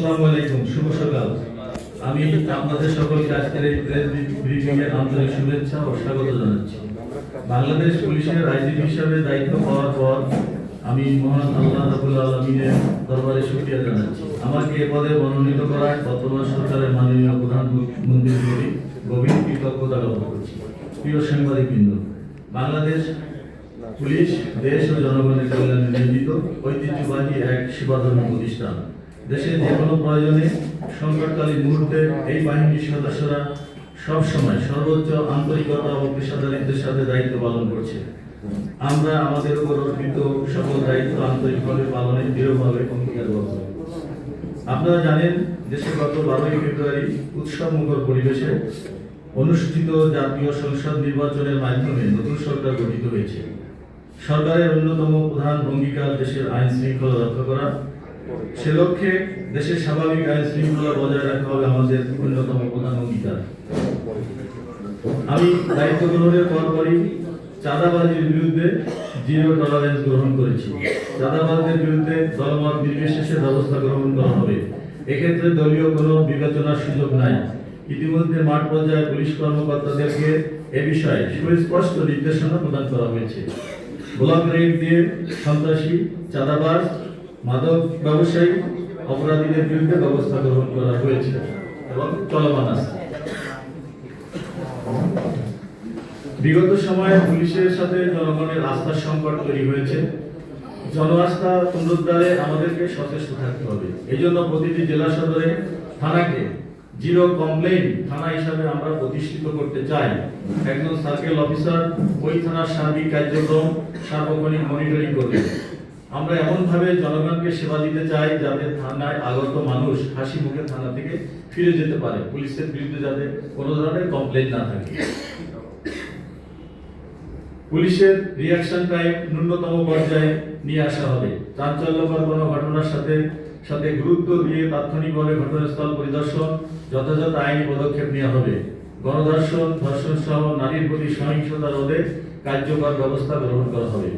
আসসালামু আলাইকুম, শুভ সকাল। আমি আপনাদের সকলকে আজকের এই প্রেস ব্রিফিং এর আন্তরিক শুভেচ্ছা ও স্বাগত জানাচ্ছি। বাংলাদেশ পুলিশের আইজিপি হিসাবে দায়িত্ব পাওয়ার পর আমি মহান আল্লাহ রাব্বুল আলামিনের দরবারে শুকরিয়া জানাচ্ছি। আমাকে এ পদে মনোনীত করায় বর্তমান সরকারের মাননীয় প্রধানমন্ত্রীর প্রতি গভীর কৃতজ্ঞতা জ্ঞাপন করছি। প্রিয় সাংবাদিকবৃন্দ, বাংলাদেশ পুলিশ দেশ ও জনগণের কল্যাণে নিয়োজিত ঐতিহ্যবাহী এক সেবাধর্মী প্রতিষ্ঠান। দেশের যে কোনো প্রয়োজনে সংকটকালীন মুহূর্তে এই বাহিনীর সদস্যরা সবসময় সর্বোচ্চ আন্তরিকতা ও পেশাদারিত্বের সাথে দায়িত্ব পালন করছে। আমরা আমাদের উপর অর্পিত সকল দায়িত্ব আন্তরিকভাবে পালনে দৃঢ়ভাবে অঙ্গীকারবদ্ধ। আপনারা জানেন, দেশে গত 12ই ফেব্রুয়ারি উৎসবমুখর পরিবেশে অনুষ্ঠিত জাতীয় সংসদ নির্বাচনের মাধ্যমে নতুন সরকার গঠিত হয়েছে। সরকারের অন্যতম প্রধান অঙ্গীকার দেশের আইন শৃঙ্খলা রক্ষা করা। সে লক্ষ্যে দেশের স্বাভাবিক আইন শৃঙ্খলা বজায় রাখা হবে আমাদের অন্যতম প্রধান অঙ্গীকার। আমি দায়িত্ব গ্রহণের পরপরই চাঁদাবাজির বিরুদ্ধে জিরো টলারেন্স গ্রহণ করেছি। চাঁদাবাজদের বিরুদ্ধে দলমত নির্বিশেষে ব্যবস্থা গ্রহণ করা হবে। এক্ষেত্রে দলীয় কোনো বিবেচনার সুযোগ নাই। ইতিমধ্যে মাঠ পর্যায়ে পুলিশ কর্মকর্তাদেরকে এ বিষয়ে সুস্পষ্ট নির্দেশনা প্রদান করা হয়েছে। ব্লক রেড দিয়ে সন্ত্রাসী, চাঁদাবাজ, মাদক ব্যবসায়ী, অপরাধীদের বিরুদ্ধে ব্যবস্থা গ্রহণ করা হয়েছে এবং চলমান আছে। বিগত সময়ে পুলিশের সাথে জনগণের আস্থার সংকট তৈরি হয়েছে। জন আস্থা পুনরুদ্ধারে আমাদেরকে সচেষ্ট থাকতে হবে। এই জন্য প্রতিটি জেলা সদরে থানাকে জিরো কমপ্লেইন থানা হিসাবে আমরা প্রতিষ্ঠিত করতে চাই। একজন সার্কেল অফিসার ওই থানার সার্বিক কার্যক্রম সার্বক্ষণিক মনিটরিং করবে। আমরা এমনভাবে জনগণকে সেবা দিতে চাই যাতে থানায় আগত মানুষ হাসি মুখে থানা থেকে ফিরে যেতে পারে, পুলিশের বিরুদ্ধে যাতে কোনো ধরনের কমপ্লেইন না থাকে। পুলিশের রিঅ্যাকশন টাইম ন্যূনতম পর্যায়ে নিয়ে আসা হবে। চাঞ্চল্যকর কোনো ঘটনার সাথে সাথে গুরুত্ব দিয়ে তাৎক্ষণিকভাবে ঘটনাস্থল পরিদর্শন, যথাযথ আইনি পদক্ষেপ নেওয়া হবে। গণধর্ষণ, ধর্ষণ সহ নারীর প্রতি সহিংসতা রোধে কার্যকর ব্যবস্থা গ্রহণ করা হবে।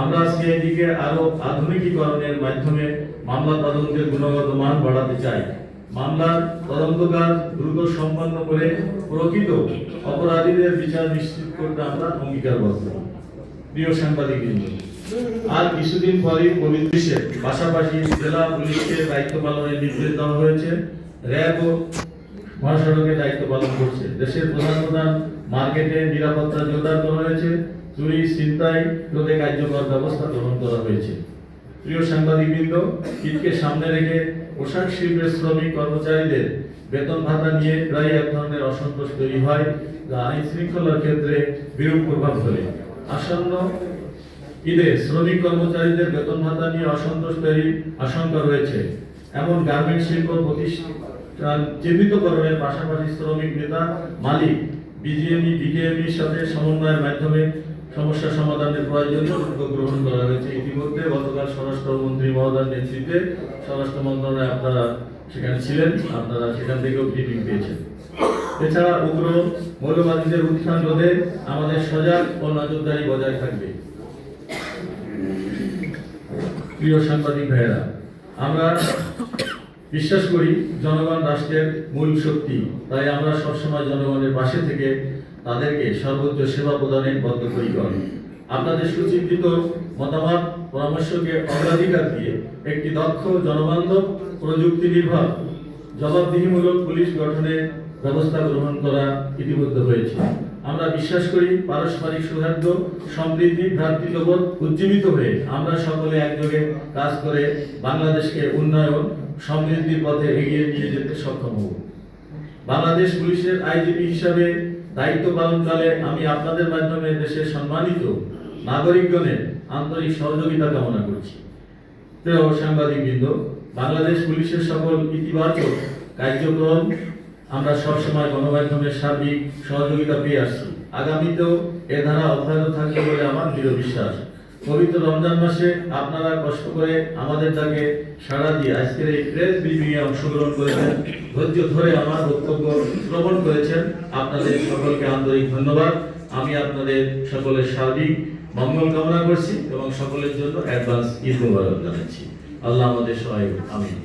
আমরা সিআইডিকে আরো আধুনিকীকরণের মাধ্যমে মামলা তদন্তের গুণগত মান বাড়াতে চাই। মামলার তদন্তকাজ দ্রুত সম্পন্ন করে প্রকৃত অপরাধীদের বিচার নিশ্চিত করতে আমরা অঙ্গীকারবদ্ধ। প্রিয় সাংবাদিকবৃন্দ, আর কিছুদিন পরেই পুলিশের পাশাপাশি জেলা পুলিশকে দায়িত্ব পালনের নির্দেশ দেওয়া হয়েছে। র্যাব ও মহাসড়কে দায়িত্ব পালন করছে। দেশের প্রধান মার্কেটে নিরাপত্তা জোরদার করা হয়েছে। চুরি, ছিনতাই রোধে কার্যকর ব্যবস্থা গ্রহণ করা হয়েছে। প্রিয় সাংবাদিকবৃন্দ, ঈদকে সামনে রেখে পোশাক শিল্পের শ্রমিক কর্মচারীদের বেতন ভাতা নিয়ে প্রায় এক ধরনের অসন্তোষ তৈরি হয়, যা আইন শৃঙ্খলার ক্ষেত্রে বিরূপ প্রভাব ফেলে। আসন্ন ঈদে শ্রমিক কর্মচারীদের বেতন ভাতা নিয়ে অসন্তোষ তৈরির আশঙ্কা রয়েছে। এমন গার্মেন্ট শিল্প প্রতিষ্ঠান চিহ্নিতকরণের পাশাপাশি শ্রমিক নেতা, মালিক, বিজিএমই, বিকেএমইর সাথে সমন্বয়ের মাধ্যমে সমস্যা সমাধানের প্রয়োজনীয় উদ্যোগ গ্রহণ করা হয়েছে। ইতিমধ্যে গতকাল স্বরাষ্ট্রমন্ত্রী মহোদয়ের নেতৃত্বে স্বরাষ্ট্র মন্ত্রণালয়ে আপনারা সেখানে ছিলেন, আপনারা সেখান থেকেও ব্রিফিং পেয়েছেন। এছাড়া উগ্র মৌলবাদীদের উত্থান রোধে আমাদের সজাগ ও নজরদারি বজায় থাকবে। প্রিয় সাংবাদিক ভাইয়েরা, আমরা বিশ্বাস করি জনগণ রাষ্ট্রের মূল শক্তি। তাই আমরা সবসময় জনগণের পাশে থেকে তাদেরকে সর্বোচ্চ সেবা প্রদানে বদ্ধপরিকর। আপনাদের সুচিন্তিত মতামত, পরামর্শকে অগ্রাধিকার দিয়ে একটি দক্ষ, জনবান্ধব, প্রযুক্তি নির্ভর, জবাবদিহিমূলক পুলিশ গঠনের ব্যবস্থা গ্রহণ করা ইতিমধ্যে হয়েছে। আমরা বিশ্বাস করি পারস্পরিক সৌহার্দ্য, সমৃদ্ধি, ভ্রাতৃত্ববোধ উজ্জীবিত হয়ে আমরা সকলে একযোগে কাজ করে বাংলাদেশকে উন্নয়ন, সমৃদ্ধির পথে এগিয়ে নিয়ে যেতে সক্ষম হব। বাংলাদেশ পুলিশের আইজিপি হিসাবে দায়িত্ব পালনকালে আমি আপনাদের মাধ্যমে দেশের সম্মানিত নাগরিকগণের আন্তরিক সহযোগিতা কামনা করছি। প্রিয় সাংবাদিকবৃন্দ, বাংলাদেশ পুলিশের সকল ইতিবাচক কার্যক্রম আমরা সবসময় গণমাধ্যমের সার্বিক সহযোগিতা পেয়ে আসছি। আগামীতেও এ ধারা অব্যাহত থাকবে বলে আমার দৃঢ় বিশ্বাস। পবিত্র রমজান মাসে আপনারা কষ্ট করে আমাদের ডাকে সাড়া দিয়ে আজকের এই প্রেস ব্রিফিং এ অংশগ্রহণ করেছেন, ধৈর্য ধরে আমার বক্তব্য শ্রবণ করেছেন। আপনাদের সকলকে আন্তরিক ধন্যবাদ। আমি আপনাদের সকলের সার্বিক মঙ্গল কামনা করছি এবং সকলের জন্য অ্যাডভান্স ঈদ মোবারক জানাচ্ছি। আল্লাহ আমাদের সহায়। আমিন।